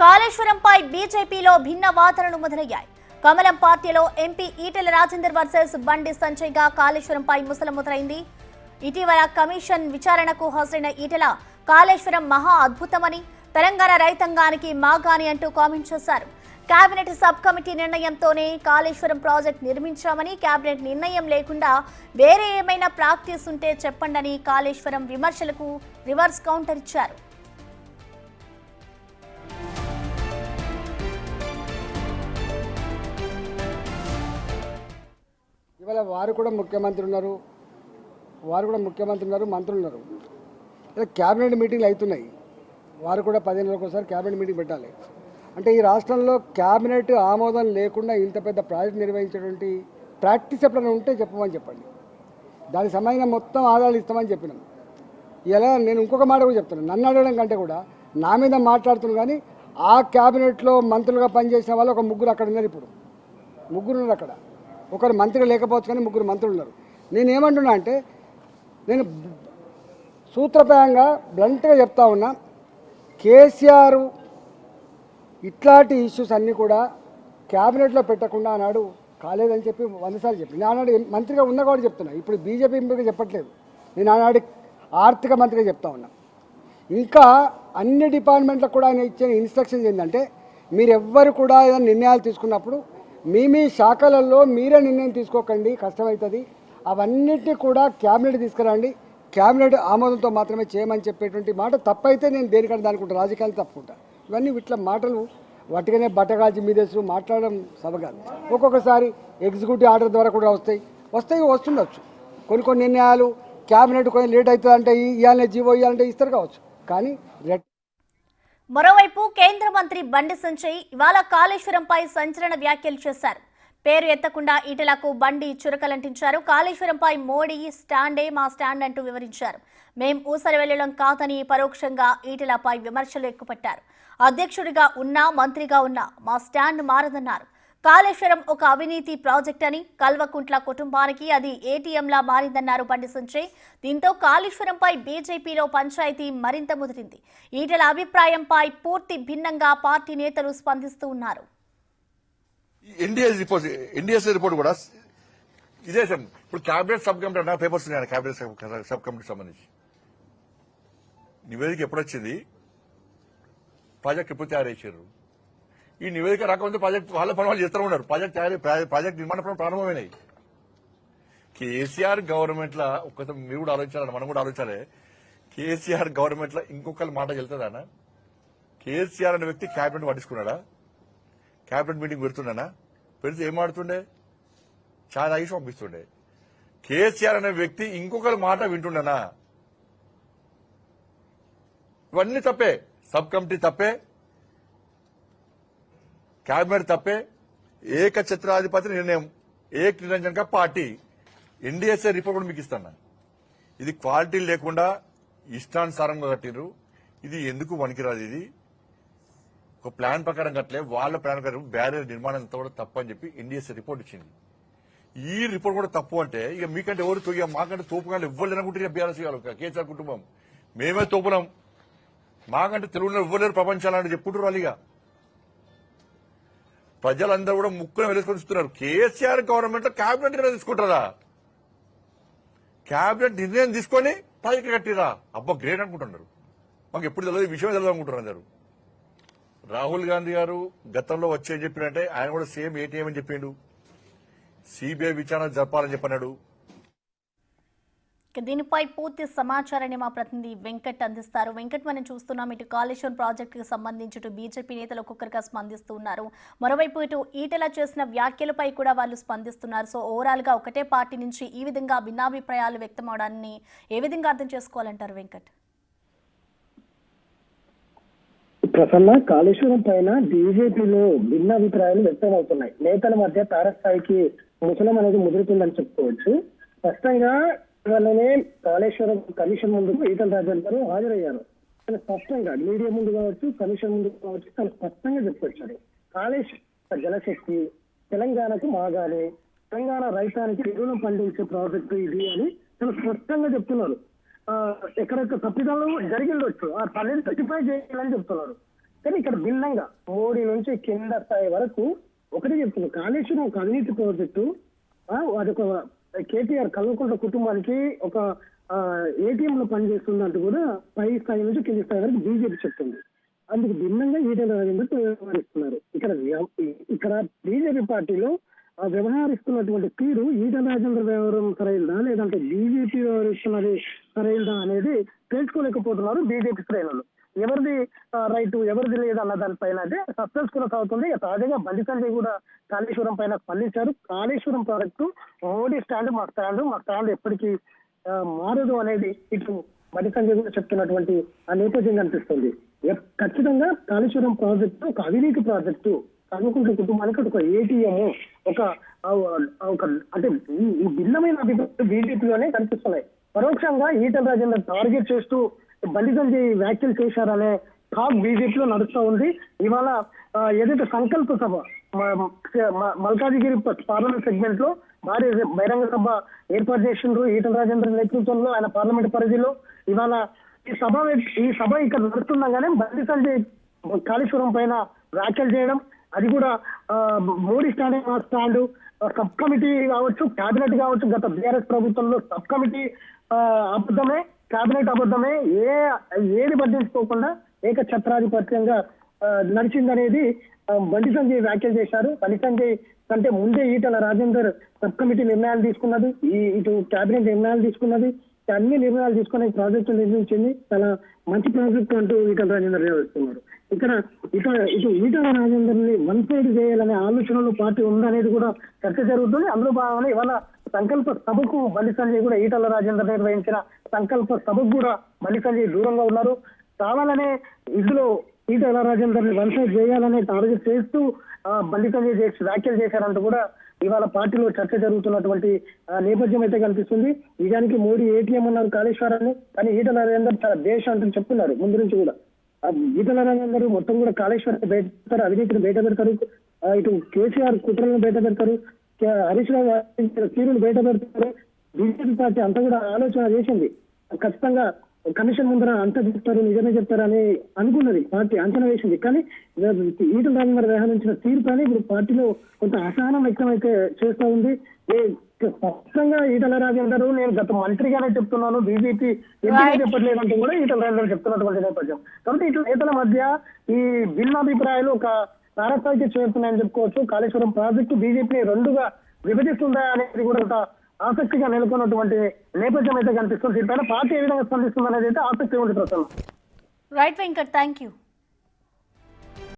కాళేశ్వరంపై బీజేపీలో భిన్న వాదనలు మొదలయ్యాయి. కమలం పార్టీలో ఎంపీ ఈటెల రాజేందర్ వర్సెస్ బండి సంజయ్గా కాళేశ్వరంపై ముసల మొదలైంది. ఇటీవల కమిషన్ విచారణకు హాజరైన ఈటెల కాళేశ్వరం మహా అద్భుతమని, తెలంగాణ రైతాంగానికి మాగాని అంటూ కామెంట్ చేశారు. కేబినెట్ సబ్ కమిటీ నిర్ణయంతోనే కాళేశ్వరం ప్రాజెక్ట్ నిర్మించామని, కేబినెట్ నిర్ణయం లేకుండా వేరే ఏమైనా ప్రాక్టీస్ ఉంటే చెప్పండని కాళేశ్వరం విమర్శలకు రివర్స్ కౌంటర్ ఇచ్చారు. ఇవాళ వారు కూడా ముఖ్యమంత్రి ఉన్నారు, మంత్రులు ఉన్నారు. ఇలా క్యాబినెట్ మీటింగ్లు అవుతున్నాయి. వారు కూడా 15 రోజులకు ఒకసారి క్యాబినెట్ మీటింగ్ పెట్టాలి. అంటే ఈ రాష్ట్రంలో క్యాబినెట్ ఆమోదం లేకుండా ఇంత పెద్ద ప్రాజెక్ట్ నిర్వహించేటువంటి ప్రాక్టీస్ ఎప్పుడైనా ఉంటే చెప్పమని చెప్పండి. దానికి సంబంధించిన మొత్తం ఆధారాలు ఇస్తామని చెప్పినాం. ఇలా నేను ఇంకొక మాట కూడా చెప్తున్నాను, నన్ను అడగడం కంటే కూడా నా మీద మాట్లాడుతున్నాను. కానీ ఆ క్యాబినెట్లో మంత్రులుగా పనిచేసిన వాళ్ళు ఒక ముగ్గురు అక్కడ ఉన్నారు. ఇప్పుడు ముగ్గురు ఉన్నారు అక్కడ. ఒకరు మంత్రిగా లేకపోవచ్చు కానీ ముగ్గురు మంత్రులు ఉన్నారు. నేనేమంటున్నా అంటే, నేను సూత్రప్రాయంగా బ్లంట్గా చెప్తా ఉన్నా, కేసీఆర్ ఇట్లాంటి ఇష్యూస్ అన్నీ కూడా క్యాబినెట్లో పెట్టకుండా ఆనాడు కాలేదని చెప్పి 100 సార్లు చెప్పి, నేను ఆనాడు మంత్రిగా ఉన్నా కూడా చెప్తున్నా. ఇప్పుడు బీజేపీ ఎంపీగా చెప్పట్లేదు, నేను ఆనాడు ఆర్థిక మంత్రిగా చెప్తా ఉన్నా. ఇంకా అన్ని డిపార్ట్మెంట్లకు కూడా ఆయన ఇచ్చిన ఇన్స్ట్రక్షన్స్ ఏంటంటే, మీరెవ్వరు కూడా ఏదైనా నిర్ణయాలు తీసుకున్నప్పుడు మీ శాఖలలో మీరే నిర్ణయం తీసుకోకండి, కష్టమవుతుంది. అవన్నిటినీ కూడా క్యాబినెట్ తీసుకురండి, క్యాబినెట్ ఆమోదంతో మాత్రమే చేయమని చెప్పేటువంటి మాట తప్పైతే నేను దేనికంటే అనుకుంటా, రాజకీయాలు తప్పుకుంటా. ఇవన్నీ ఇట్లా మాటలు వట్టిగానే బట్టగాల్చి మీదేసు మాట్లాడడం సబగాదు. ఒక్కొక్కసారి ఎగ్జిక్యూటివ్ ఆర్డర్ ద్వారా కూడా వస్తుండొచ్చు. కొన్ని నిర్ణయాలు క్యాబినెట్ కొంచెం లేట్ అవుతుంది అంటే ఇవ్వాలనే జీవో ఇవ్వాలంటే ఇస్తారు కావచ్చు. కానీ మరోవైపు కేంద్ర మంత్రి బండి సంజయ్ ఇవాళ కాళేశ్వరంపై సంచలన వ్యాఖ్యలు చేశారు. పేరు ఎత్తకుండా ఈటెలకు బండి చురకలంటించారు. కాళేశ్వరంపై మోడీ స్టాండే మా స్టాండ్ అంటూ వివరించారు. మేం ఊసరి వెళ్లడం కాదని పరోక్షంగా ఈటెలపై విమర్శలు ఎక్కుపట్టారు. అధ్యక్షుడిగా ఉన్నా, మంత్రిగా ఉన్నా మా స్టాండ్ మారదన్నారు. కాళేశ్వరం ఒక అవినీతి ప్రాజెక్ట్ అని, కల్వకుంట్ల కుటుంబానికి అది ఏటీఎంలా మారిందన్నారు బండి సంజయ్. దీంతో కాళేశ్వరంపై బీజేపీలో పంచాయతీ మరింత ముదిరింది. ఈటెల అభిప్రాయంపై పూర్తి భిన్నంగా పార్టీ నేతలు స్పందిస్తూ ఉన్నారు. ఎన్డీఎస్ రిపోర్ట్ కూడా ఇదే. ఇప్పుడు క్యాబినెట్ సబ్ కమిటీ అన్న పేపర్స్ ఉన్నాయి, క్యాబినెట్ సబ్ కమిటీకి సంబంధించి నివేదిక ఎప్పుడు వచ్చింది, ప్రాజెక్ట్ ఎప్పుడు తయారు చేశారు. ఈ నివేదిక రాకపోతే ప్రాజెక్ట్ వాళ్ళ పని వాళ్ళు చేస్తూ ఉన్నారు. ప్రాజెక్ట్ నిర్మాణ పనులు ప్రారంభమైనాయి. కేసీఆర్ గవర్నమెంట్ లా ఒక్కసారి మీరు కూడా ఆలోచించాలని, మనం కూడా ఆలోచించాలి. కేసీఆర్ గవర్నమెంట్ లా ఇంకొకరి మాట వెళ్తుందా? కేసీఆర్ అనే వ్యక్తి క్యాబినెట్ పట్టించుకున్నాడా? క్యాబినెట్ మీటింగ్ పెడుతున్నానా? పెడితే ఏం ఆడుతుండే? చాలా తాగి పంపిస్తుండే. కేసీఆర్ అనే వ్యక్తి ఇంకొకరి మాట వింటుండనా? ఇవన్నీ తప్పే. సబ్ కమిటీ తప్పే, క్యాబినెట్ తప్పే, ఏకఛత్రాధిపతి నిర్ణయం, ఏక్ నిరంజన్ కా పార్టీ. ఎన్డీఎస్ఏ రిపోర్ట్ కూడా మీకు ఇస్తాను. ఇది క్వాలిటీ లేకుండా ఇష్టానుసారంగా కట్టిర్రు. ఇది ఎందుకు పనికిరాదు. ఇది ఒక ప్లాన్ ప్రకారం కట్టలే, వాళ్ళ ప్లాన్ ప్రకారం బ్యారియర్ నిర్మాణం అంతా కూడా తప్పు అని చెప్పి ఎన్డీఎస్ఏ రిపోర్ట్ ఇచ్చింది. ఈ రిపోర్ట్ కూడా తప్పు అంటే ఇక మీకంటే ఎవరు మాకంటే తోపుగా ఇవ్వలేరు అనుకుంటే బీఆర్ఎస్ కేసీఆర్ కుటుంబం మేమే తోపులం, మాకంటే తెలుగులో ఇవ్వలేరు ప్రపంచాలని చెప్పుకుంటారు. వాళ్ళిగా ప్రజలందరూ కూడా ముక్కును వెలుసుకొని చూస్తున్నారు. కేసీఆర్ గవర్నమెంట్ లో క్యాబినెట్ నిర్ణయం తీసుకుంటారా? క్యాబినెట్ నిర్ణయం తీసుకొని ప్రాజెక్టు కట్టిరా? అబ్బా గ్రేట్ అనుకుంటున్నారు. మాకు ఎప్పుడు తెలియదు, విషయం తెలియదు అనుకుంటారు అందరు. రాహుల్ గాంధీ గారు గతంలో వచ్చి చెప్పినట్టే ఆయన కూడా సేమ్ ఏటీఎం అని చెప్పిండు. సిబిఐ విచారణ జరపాలని చెప్పన్నాడు. దీనిపై పూర్తి సమాచారాన్ని మా ప్రతినిధి వెంకట్ అందిస్తారు. వెంకట్, మనం చూస్తున్నాం ఇటు కాళేశ్వరం ప్రాజెక్టుకు సంబంధించి ఇటు బీజేపీ నేతలు ఒక్కొక్కరిగా స్పందిస్తూ ఉన్నారు. మరోవైపు ఇటు ఈటెల చేసిన వ్యాఖ్యలపై కూడా వాళ్ళు స్పందిస్తున్నారు. సో ఓవరాల్ గా ఒకటే పార్టీ నుంచి ఈ విధంగా భిన్నాభిప్రాయాలు వ్యక్తం అవడాన్ని ఏ విధంగా అర్థం చేసుకోవాలంటారు వెంకట్? ప్రసన్న, కాళేశ్వరం పైన బీజేపీలో భిన్నాభిప్రాయాలు వ్యక్తం అవుతున్నాయి. నేతల మధ్య తారస్థాయికి ముసలం అనేది ముదురుతుందని చెప్పుకోవచ్చు. స్పష్టంగా ఇవాళనే కాళేశ్వరం కమిషన్ ముందు ఈటెల రాజేందర్ గారు హాజరయ్యారు. తను స్పష్టంగా మీడియా ముందు కావచ్చు, కమిషన్ ముందు కావచ్చు, తను స్పష్టంగా చెప్పుకొచ్చాడు. కాళేశ్వర జలశక్తి తెలంగాణకు మాగానే, తెలంగాణ రైతానికి ఎరువులు పండించే ప్రాజెక్టు ఇది అని తను స్పష్టంగా చెప్తున్నారు. ఎక్కడెక్కడ తప్పిదాలు జరిగిండొచ్చు, ఆ పనిని రెక్టిఫై చేయాలని చెప్తున్నారు. కానీ ఇక్కడ భిన్నంగా మోడీ నుంచి కింద స్థాయి వరకు ఒకటే చెప్తుంది, కాళేశ్వరం ఒక అవినీతి ప్రాజెక్టు, అదొక కేటీఆర్ కల్వకుంట్ల కుటుంబానికి ఒక ఏటీఎం లో పనిచేస్తుందంటూ కూడా పై స్థాయి నుంచి కింది స్థాయి వరకు బీజేపీ చెప్తుంది. అందుకు భిన్నంగా ఈటెల రాజేందర్ వ్యవహరిస్తున్నారు. ఇక్కడ బీజేపీ పార్టీలో వ్యవహరిస్తున్నటువంటి తీరు ఈటెల రాజేందర్ వ్యవహారం సరైనదా లేదంటే బీజేపీ వ్యవహరిస్తున్నది సరైనదా అనేది తెలుసుకోలేకపోతున్నారు బీజేపీ శ్రేణులు. ఎవరిది రైట్ ఎవరిది లేదన్న దానిపైన అయితే సస్పెన్స్ కొనసాగుతుంది. తాజాగా బండి సంజయ్ కూడా కాళేశ్వరం పైన స్పందించారు. కాళేశ్వరం ప్రాజెక్టు మోడీ స్టాండ్ మా స్టాండ్ ఎప్పటికీ మారదు అనేది ఇటు బండి సంజయ్ కూడా చెప్తున్నటువంటి ఆ నేపథ్యం కనిపిస్తుంది. ఖచ్చితంగా కాళేశ్వరం ప్రాజెక్టు ఒక అవినీతి ప్రాజెక్టు, కల్వకుంట్ల కుటుంబానికి ఒక ఏటీఎం, ఒక అంటే ఈ భిన్నమైన అభిప్రాయాలు బీజేపీలోనే కనిపిస్తున్నాయి. పరోక్షంగా ఈటెల రాజేందర్ టార్గెట్ చేస్తూ బండి సంజయ్ వ్యాఖ్యలు చేశారనే టాక్ బీజేపీలో నడుస్తూ ఉంది. ఇవాళ ఏదైతే సంకల్ప సభ మల్కాజిగిరి పార్లమెంట్ సెగ్మెంట్ లో భారీ బహిరంగ సభ ఏర్పాటు చేసిండ్రు ఈటెల రాజేందర్ నేతృత్వంలో ఆయన పార్లమెంట్ పరిధిలో. ఇవాళ ఈ సభ ఇక్కడ నడుస్తుండగానే బండి సంజయ్ కాళేశ్వరం పైన వ్యాఖ్యలు చేయడం, అది కూడా మోడీ స్టాండ్ సబ్ కమిటీ కావచ్చు, కేబినెట్ కావచ్చు, గత బీఆర్ఎస్ ప్రభుత్వంలో సబ్ కమిటీ అబద్ధమే, కేబినెట్ అబద్ధమే, ఏది పట్టించుకోకుండా ఏకఛత్రాధిపత్యంగా నడిచిందనేది బండి సంజయ్ వ్యాఖ్యలు చేశారు. బండి సంజయ్ కంటే ముందే ఈటెల రాజేందర్ సబ్ కమిటీ నిర్ణయాలు తీసుకున్నది, ఇటు కేబినెట్ నిర్ణయాలు తీసుకున్నది, అన్ని నిర్ణయాలు తీసుకుని ప్రాజెక్టు నిర్మించింది. చాలా మంచి ప్రాజెక్టు అంటూ ఈటెల రాజేందర్ నిర్వహిస్తున్నారు. ఇటు ఈటెల రాజేందర్ ని వన్ సైడ్ చేయాలనే ఆలోచనలో పార్టీ ఉందనేది కూడా చర్చ జరుగుతుంది. అందులో భాగంగా ఇవాళ సంకల్ప సభకు బండి సంజయ్ కూడా ఈటెల రాజేందర్ నిర్వహించిన సంకల్ప సభకు కూడా బండి సంజయ్ దూరంగా ఉన్నారు. కావాలనే ఇందులో ఈటెల రాజేందర్ ని వన్ సైడ్ చేయాలనే టార్గెట్ చేస్తూ బండి సంజయ్ వ్యాఖ్యలు చేశారంటూ కూడా ఇవాళ పార్టీలో చర్చ జరుగుతున్నటువంటి నేపథ్యం అయితే కనిపిస్తుంది. నిజానికి మోడీ ఏటీఎం అన్నారు కాళేశ్వరాన్ని, కానీ ఈటెల రాజేందర్ చాలా దేశం అంటూ చెప్తున్నారు ముందు నుంచి కూడా. ఈటెల రాజేందర్ మొత్తం కూడా కాళేశ్వరాన్ని బయట పెడతారు, అవినీతిని బయట పెడతారు, ఇటు కేసీఆర్ కుట్రలను బయట పెడతారు, హరీష్ రావు తీరును బయట పెడతారు. బీజేపీ పార్టీ అంతా కూడా ఆలోచన చేసింది, ఖచ్చితంగా కమిషన్ ముందర అంతా చెప్తారు, నిజమే చెప్తారని అనుకున్నది పార్టీ, అంచనా వేసింది. కానీ ఈటెల రాజేందర్ వ్యవహరించిన తీరు కానీ ఇప్పుడు పార్టీలో కొంత అసహనం వ్యక్తం అయితే చేస్తూ ఉంది. స్పష్టంగా ఈటెల రాజేందర్ నేను గత మంత్రిగానే చెప్తున్నాను, బీజేపీ ఎందుకు చెప్పట్లేదంటూ కూడా ఈటెల రాజేందర్ చెప్తున్నటువంటి నేపథ్యం. కాబట్టి ఇట్లా నేతల మధ్య ఈ భిన్నాభిప్రాయాలు ఒక తారస్థాయికి చేరుతున్నాయని చెప్పుకోవచ్చు. కాళేశ్వరం ప్రాజెక్టు బీజేపీ రెండుగా విభజిస్తుందా అనేది కూడా ఆసక్తిగా నెలకొన్నటువంటి నేపథ్యం అయితే కనిపిస్తుంది. దీనిపైన పార్టీ ఏ విధంగా స్పందిస్తుంది అనేది అయితే ఆసక్తి ఉంది ప్రస్తుతం. Right Venkat, thank you.